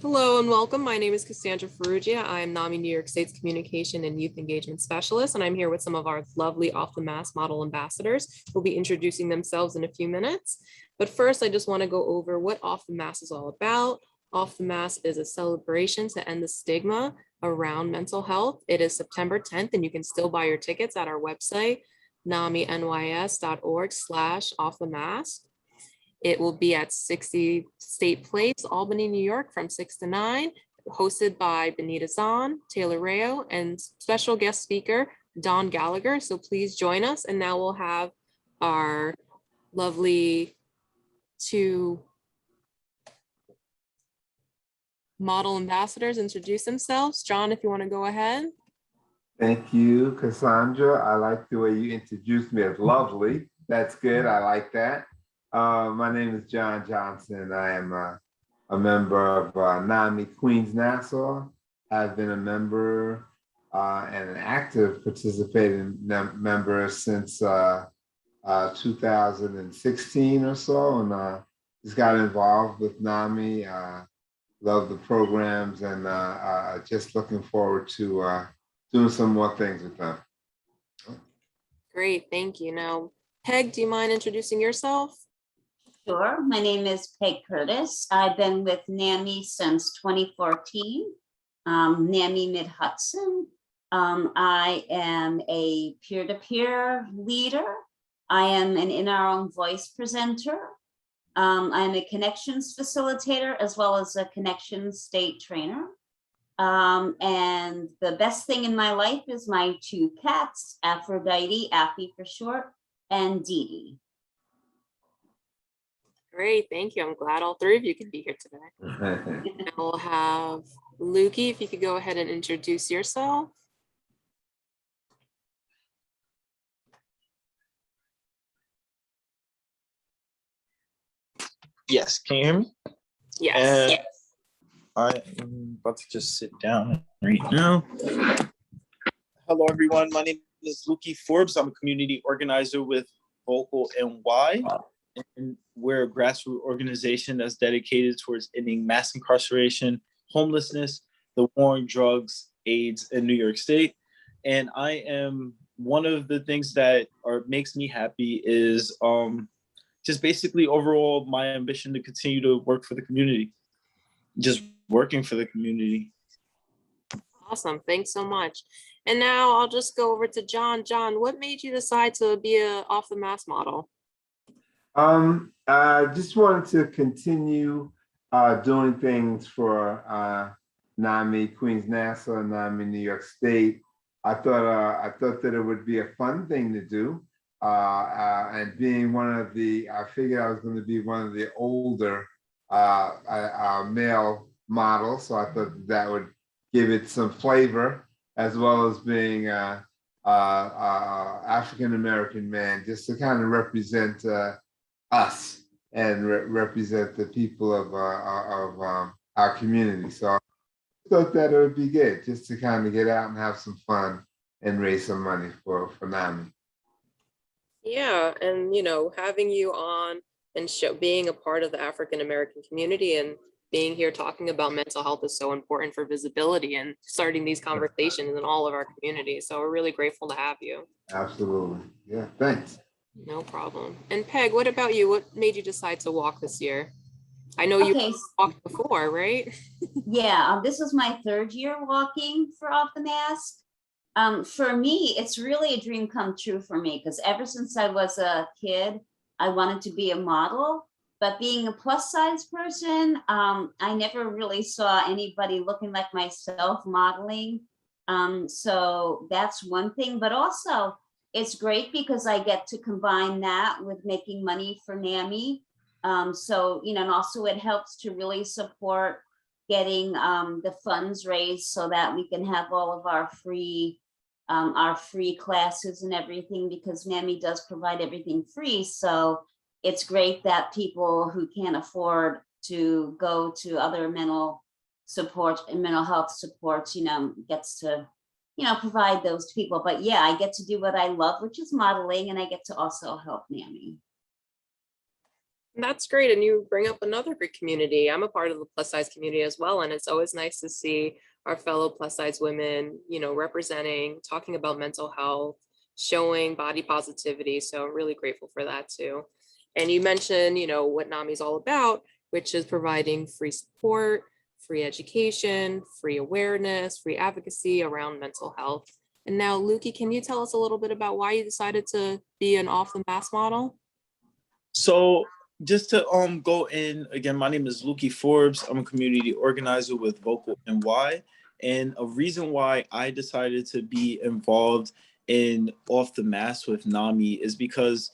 Hello and welcome. My name is Cassandra Farrugia. I am NAMI New York State's Communication and Youth Engagement Specialist, and I'm here with some of our lovely Off the Mask model ambassadors who will be introducing themselves in a few minutes. But first, I just want to go over what Off the Mask is all about. Off the Mask is a celebration to end the stigma around mental health. It is September 10th, and you can still buy your tickets at our website, NAMI-NYS.org/offthemask. It will be at 60 State Place, Albany, New York, from 6 to 9, hosted by Benita Zahn, Taylor Rayo, and special guest speaker, Don Gallagher. So please join us. And now we'll have our lovely two model ambassadors introduce themselves. John, if you want to go ahead. Thank you, Cassandra. I like the way you introduced me as lovely. That's good. I like that. My name is John Johnson. I am a member of NAMI Queens Nassau. I've been a member and an active participating member since 2016 or so, and just got involved with NAMI. Love the programs, and just looking forward to doing some more things with them. Great, thank you. Now, Peg, do you mind introducing yourself? Sure. My name is Peg Curtiss. I've been with NAMI since 2014, NAMI Mid-Hudson. I am a peer-to-peer leader. I am an In Our Own Voice presenter. I'm a connections facilitator as well as a connections state trainer. And the best thing in my life is my two cats, Aphrodite, Affy for short, and Dee Dee. Great, thank you. I'm glad all three of you can be here today. And we'll have Lukee, if you could go ahead and introduce yourself. Yes, can you hear me? Yes. Yes. I am about to just sit down right now. Hello, everyone. My name is Lukee Forbes. I'm a community organizer with Vocal NY. And we're a grassroots organization that's dedicated towards ending mass incarceration, homelessness, the war on drugs, AIDS in New York State. And I am, one of the things that makes me happy is just basically overall my ambition to continue to work for the community, just working for the community. Awesome, thanks so much. And now I'll just go over to John. John, what made you decide to be a Off the Mask model? I just wanted to continue doing things for NAMI Queens Nassau and NAMI New York State. I thought that it would be a fun thing to do, and being one of the, I figured I was going to be one of the older male models, so I thought that would give it some flavor, as well as being African-American man, just to kind of represent us and represent the people of our community. So I thought that it would be good just to kind of get out and have some fun and raise some money for NAMI. Yeah, and having you on and being a part of the African-American community and being here talking about mental health is so important for visibility and starting these conversations in all of our communities. So we're really grateful to have you. Absolutely. Yeah, thanks. No problem. And Peg, what about you? What made you decide to walk this year? I know you walked before, right? Yeah, this is my third year walking for Off the Mask. For me, it's really a dream come true for me, because ever since I was a kid, I wanted to be a model. But being a plus size person, I never really saw anybody looking like myself modeling. So that's one thing, but also it's great because I get to combine that with making money for NAMI. So, and also it helps to really support getting the funds raised so that we can have all of our free classes and everything, because NAMI does provide everything free. So it's great that people who can't afford to go to other mental support and mental health supports, gets to provide those to people. But yeah, I get to do what I love, which is modeling, and I get to also help NAMI. That's great. And you bring up another great community. I'm a part of the plus size community as well. And it's always nice to see our fellow plus size women, representing, talking about mental health, showing body positivity. So I'm really grateful for that too. And you mentioned, what NAMI is all about, which is providing free support, free education, free awareness, free advocacy around mental health. And now, Lukey, can you tell us a little bit about why you decided to be an off the mask model? So just to go in again, my name is Lukee Forbes. I'm a community organizer with Vocal NY. And a reason why I decided to be involved in Off the Mask with NAMI is because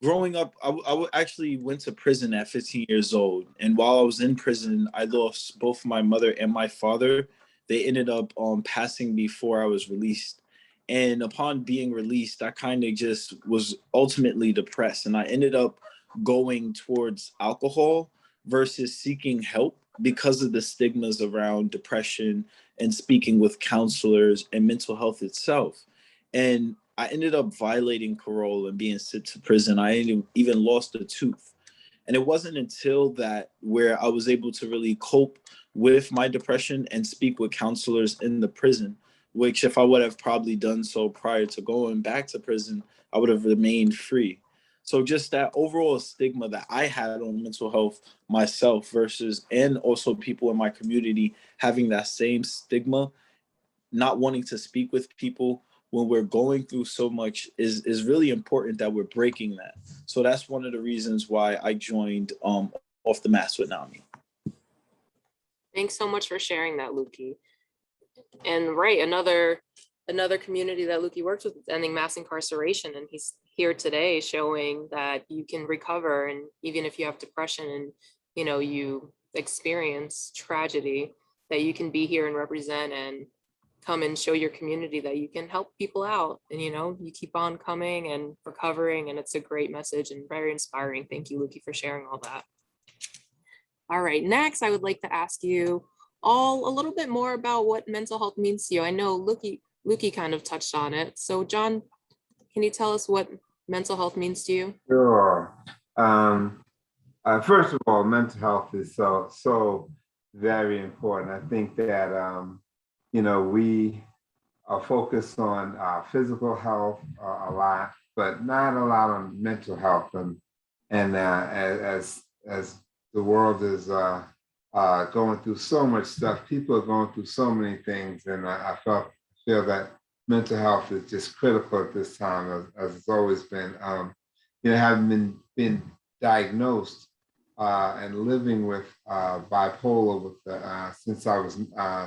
growing up, I actually went to prison at 15 years old. And while I was in prison, I lost both my mother and my father. They ended up passing before I was released. And upon being released, I kind of just was ultimately depressed. And I ended up going towards alcohol versus seeking help because of the stigmas around depression and speaking with counselors and mental health itself. And I ended up violating parole and being sent to prison. I even lost a tooth. And it wasn't until that where I was able to really cope with my depression and speak with counselors in the prison, which if I would have probably done so prior to going back to prison, I would have remained free. So just that overall stigma that I had on mental health myself versus, and also people in my community having that same stigma, not wanting to speak with people when we're going through so much is really important that we're breaking that. So that's one of the reasons why I joined Off the Mask with NAMI. Thanks so much for sharing that, Lukey. And right, another community that Lukey works with is ending mass incarceration. And he's here today showing that you can recover. And even if you have depression and, you experience tragedy, that you can be here and represent and come and show your community that you can help people out. And, you keep on coming and recovering. And it's a great message and very inspiring. Thank you, Lukey, for sharing all that. All right, next, I would like to ask you all a little bit more about what mental health means to you. I know Lukey kind of touched on it. So John, can you tell us what mental health means to you? Sure. First of all, mental health is so very important. I think that we are focused on physical health a lot, but not a lot on mental health. And as the world is going through so much stuff, people are going through so many things, and I feel that mental health is just critical at this time, as it's always been. Having been diagnosed and living with bipolar since I was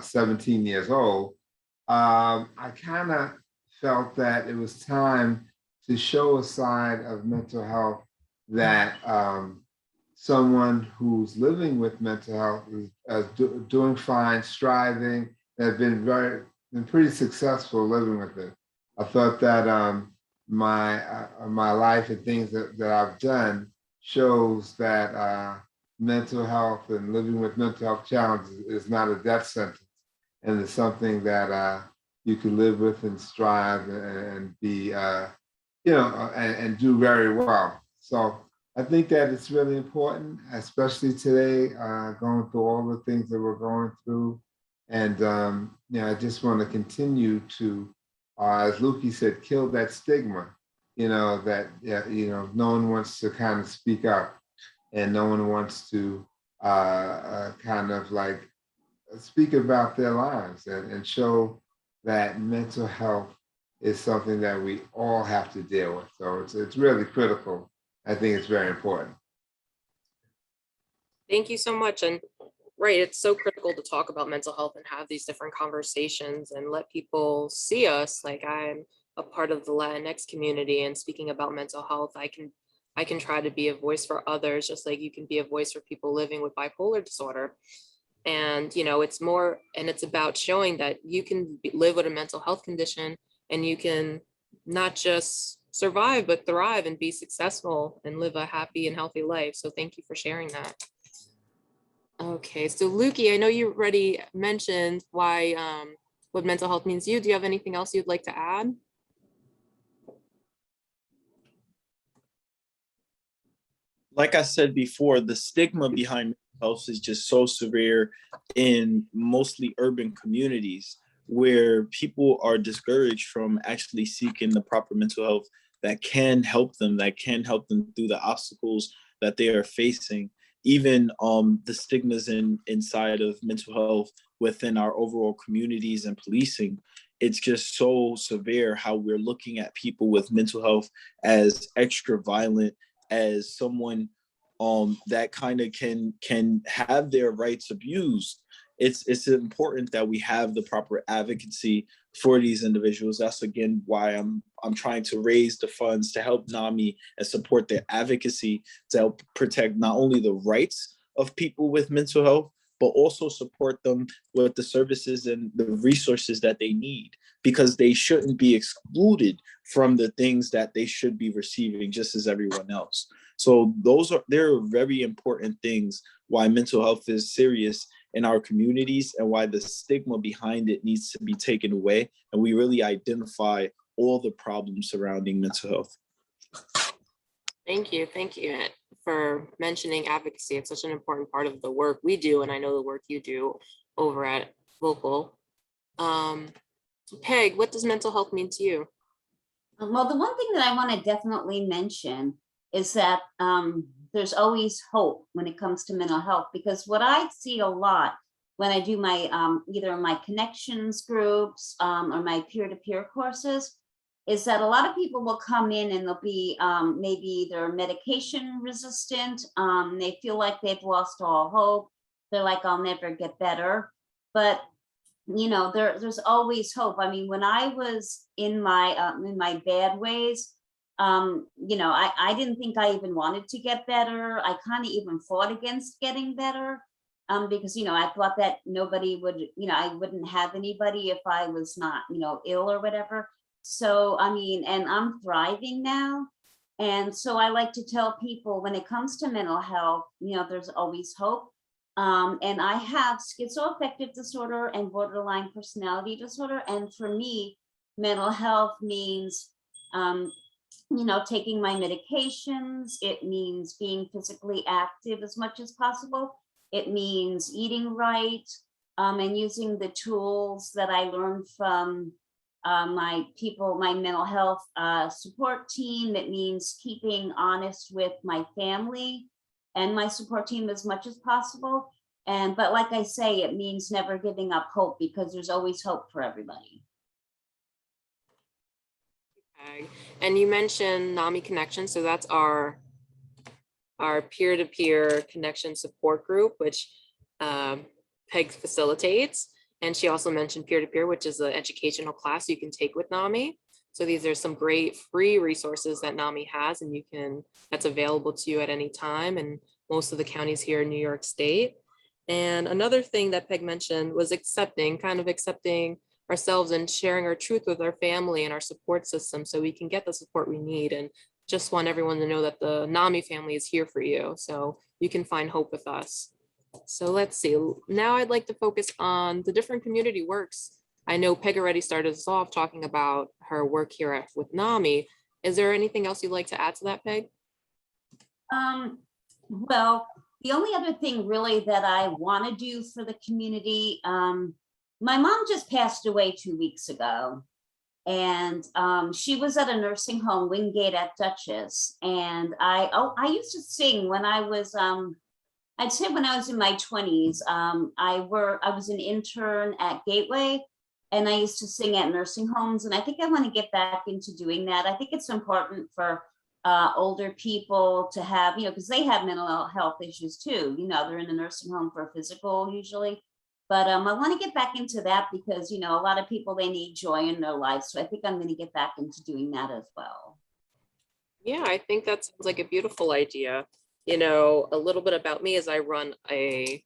17 years old, I kind of felt that it was time to show a side of mental health that someone who's living with mental health is doing fine, striving, have been pretty successful living with it. I thought that my life and things that I've done shows that mental health and living with mental health challenges is not a death sentence, and it's something that you can live with and strive and be, and do very well. So I think that it's really important, especially today, going through all the things that we're going through. And, I just want to continue to, as Lukey said, kill that stigma, that, no one wants to kind of speak up, and no one wants to kind of like speak about their lives and show that mental health is something that we all have to deal with. So it's really critical. I think it's very important. Thank you so much. And right, it's so critical to talk about mental health and have these different conversations and let people see us. Like, I'm a part of the Latinx community, and speaking about mental health, I can try to be a voice for others, just like you can be a voice for people living with bipolar disorder. And, it's about showing that you can live with a mental health condition, and you can not just survive, but thrive and be successful and live a happy and healthy life. So thank you for sharing that. Okay, so Lukey, I know you already mentioned why what mental health means to you. Do you have anything else you'd like to add? like I said before, the stigma behind mental health is just so severe in mostly urban communities where people are discouraged from actually seeking the proper mental health that can help them, through the obstacles that they are facing. Even the stigmas inside of mental health within our overall communities and policing, it's just so severe how we're looking at people with mental health as extra violent, as someone that kind of can have their rights abused. It's important that we have the proper advocacy for these individuals. That's again why I'm trying to raise the funds to help NAMI and support their advocacy to help protect not only the rights of people with mental health, but also support them with the services and the resources that they need, because they shouldn't be excluded from the things that they should be receiving just as everyone else. So there are very important things why mental health is serious in our communities and why the stigma behind it needs to be taken away. And we really identify all the problems surrounding mental health. Thank you for mentioning advocacy. It's such an important part of the work we do, and I know the work you do over at Vocal. Peg, what does mental health mean to you? Well, the one thing that I want to definitely mention is that there's always hope when it comes to mental health, because what I see a lot when I do my either my connections groups or my peer-to-peer courses is that a lot of people will come in and they'll be maybe they're medication resistant. They feel like they've lost all hope. They're like, I'll never get better. But you know, there's always hope. I mean, when I was in my bad ways, you know, I didn't think I even wanted to get better. I kind of even fought against getting better because, you know, I thought that nobody would, you know, I wouldn't have anybody if I was not, you know, ill or whatever. So, I mean, and I'm thriving now. And so I like to tell people when it comes to mental health, you know, there's always hope. And I have schizoaffective disorder and borderline personality disorder. And for me, mental health means, you know, taking my medications. It means being physically active as much as possible. It means eating right and using the tools that I learned from my mental health support team. It means keeping honest with my family and my support team as much as possible. But like I say, it means never giving up hope, because there's always hope for everybody. Okay. And you mentioned NAMI Connection, so that's our peer-to-peer connection support group, which Peg facilitates. And she also mentioned peer-to-peer, which is an educational class you can take with NAMI. So these are some great free resources that NAMI has, and that's available to you at any time in most of the counties here in New York State. And another thing that Peg mentioned was accepting ourselves and sharing our truth with our family and our support system so we can get the support we need. And just want everyone to know that the NAMI family is here for you, so you can find hope with us. So let's see, now I'd like to focus on the different community works. I know Peg already started us off talking about her work here with NAMI. Is there anything else you'd like to add to that, Peg? Well, the only other thing really that I want to do for the community, my mom just passed away 2 weeks ago, and she was at a nursing home, Wingate at Dutchess. And I used to sing when I was, I'd say when I was in my 20s. I was an intern at Gateway, and I used to sing at nursing homes. And I think I want to get back into doing that. I think it's important for older people to have, you know, because they have mental health issues too. You know, they're in a nursing home for physical usually. But I want to get back into that because, you know, a lot of people, they need joy in their life. So I think I'm going to get back into doing that as well. Yeah, I think that sounds like a beautiful idea. You know, a little bit about me is I run a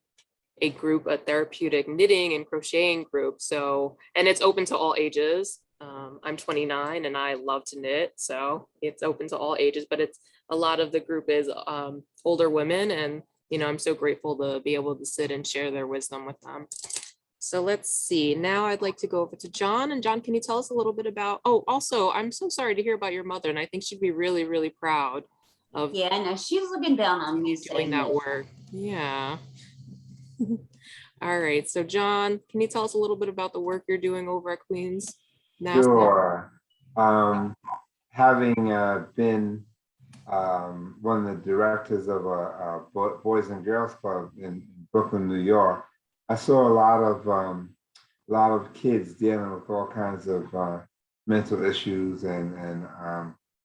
group, a therapeutic knitting and crocheting group. So, and it's open to all ages. I'm 29 and I love to knit. So it's open to all ages, but a lot of the group is older women. And, you know, I'm so grateful to be able to sit and share their wisdom with them. So let's see, now I'd like to go over to John. And John, can you tell us a little bit about, oh, also, I'm so sorry to hear about your mother. And I think she'd be really, really proud of Yeah, I know. She's looking down on me doing saying that this. work. Yeah. All right. So John, can you tell us a little bit about the work you're doing over at Queens NASA? Sure. Having been one of the directors of a Boys and Girls Club in Brooklyn, New York, I saw a lot of kids dealing with all kinds of mental issues and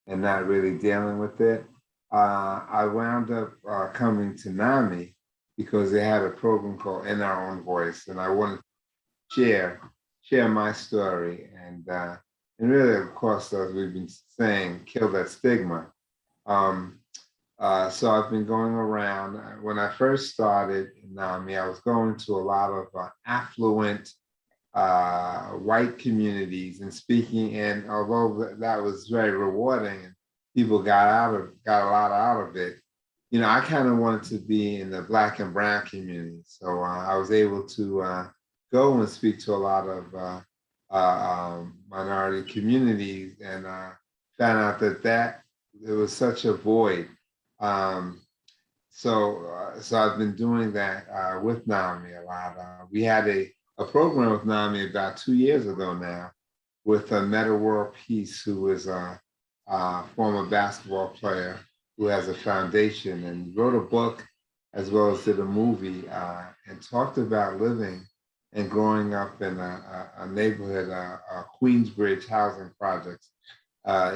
not really dealing with it. I wound up coming to NAMI because they had a program called In Our Own Voice, and I wanted to share my story and really, of course, as we've been saying, kill that stigma. So I've been going around. When I first started in NAMI, I was going to a lot of affluent white communities and speaking. And although that was very rewarding, and people got a lot out of it, you know, I kind of wanted to be in the Black and brown community. So I was able to go and speak to a lot of minority communities and found out that there was such a void. So I've been doing that with NAMI a lot. We had a program with NAMI about 2 years ago now with Meta World Peace, who is a former basketball player who has a foundation and wrote a book as well as did a movie and talked about living and growing up in a neighborhood, Queensbridge housing projects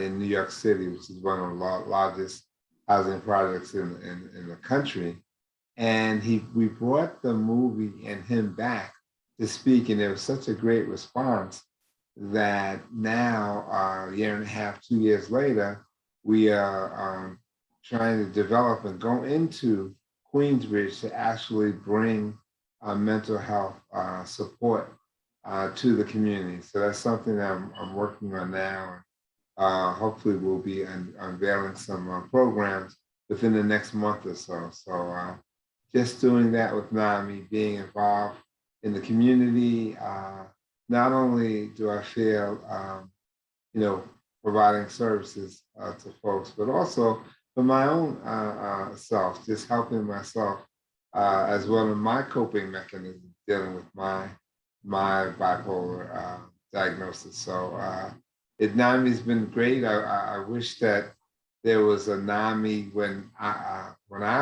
in New York City, which is one of the largest housing projects in the country. And we brought the movie and him back to speak, and there was such a great response that now, a year and a half, 2 years later, we are trying to develop and go into Queensbridge to actually bring mental health support to the community. So that's something that I'm working on now. Hopefully we'll be unveiling some programs within the next month or so. So just doing that with NAMI, being involved in the community, not only do I feel, you know, providing services to folks, but also for my own self, just helping myself as well in my coping mechanism, dealing with my bipolar diagnosis. So NAMI's been great. I wish that there was a NAMI when I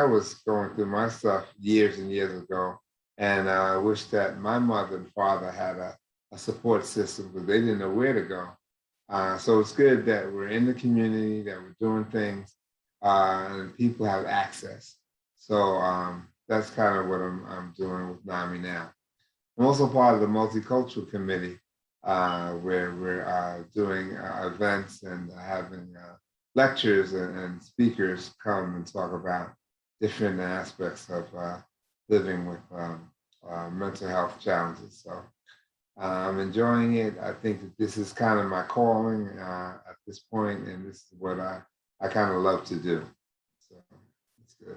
was going through my stuff years and years ago, and I wish that my mother and father had a support system, but they didn't know where to go. So it's good that we're in the community, that we're doing things, and people have access. So that's kind of what I'm doing with NAMI now. I'm also part of the Multicultural Committee, where we're doing events and having lectures and speakers come and talk about different aspects of living with mental health challenges. So I'm enjoying it. I think that this is kind of my calling at this point, and this is what I kind of love to do. So it's good.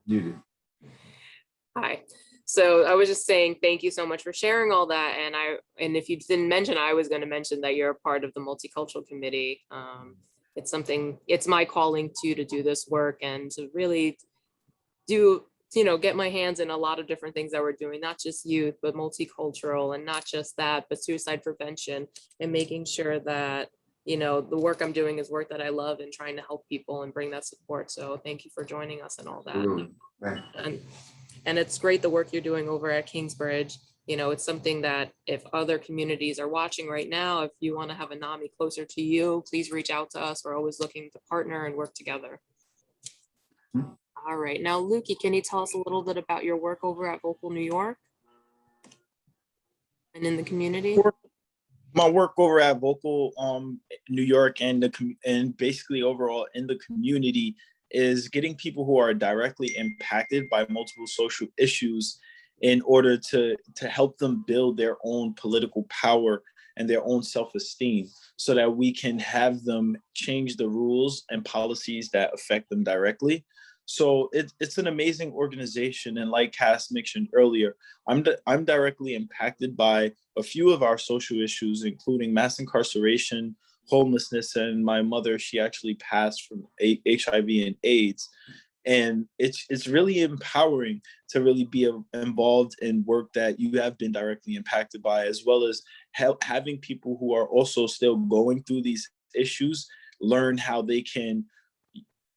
You did. Hi. So I was just saying thank you so much for sharing all that. And if you didn't mention, I was going to mention that you're a part of the Multicultural Committee. It's my calling too to do this work and to really do, get my hands in a lot of different things that we're doing, not just youth, but multicultural, and not just that, but suicide prevention, and making sure that, the work I'm doing is work that I love and trying to help people and bring that support. So thank you for joining us and all that. And it's great the work you're doing over at Kingsbridge. It's something that if other communities are watching right now, if you want to have a NAMI closer to you, please reach out to us. We're always looking to partner and work together. All right, now Lukee, can you tell us a little bit about your work over at Vocal New York and in the community? My work over at Vocal New York and basically overall in the community is getting people who are directly impacted by multiple social issues in order to help them build their own political power and their own self-esteem, so that we can have them change the rules and policies that affect them directly. So it's an amazing organization. And like Cass mentioned earlier, I'm directly impacted by a few of our social issues, including mass incarceration, homelessness, and my mother, she actually passed from HIV and AIDS. And it's really empowering to really be involved in work that you have been directly impacted by, as well as having people who are also still going through these issues learn how they can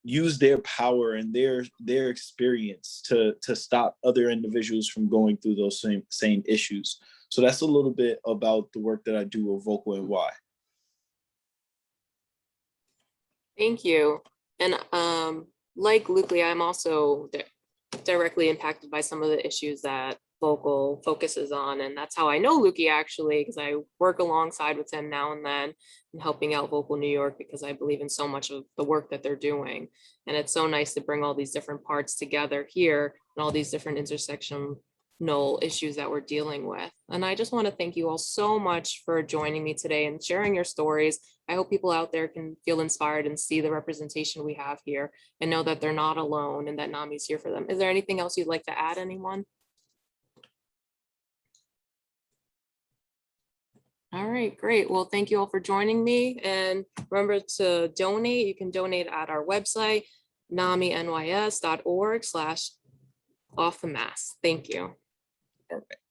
use their power and their experience to stop other individuals from going through those same issues. So that's a little bit about the work that I do with Vocal NY. Thank you. And like Lukee, I'm also directly impacted by some of the issues that Vocal focuses on. And that's how I know Lukee, actually, because I work alongside with him now and then and helping out Vocal New York, because I believe in so much of the work that they're doing. And it's so nice to bring all these different parts together here and all these different intersectional issues that we're dealing with. And I just want to thank you all so much for joining me today and sharing your stories. I hope people out there can feel inspired and see the representation we have here and know that they're not alone and that NAMI is here for them. Is there anything else you'd like to add, anyone? All right, great. Well, thank you all for joining me. And remember to donate. You can donate at our website, NAMI-NYS.org/offthemask. Thank you. All right.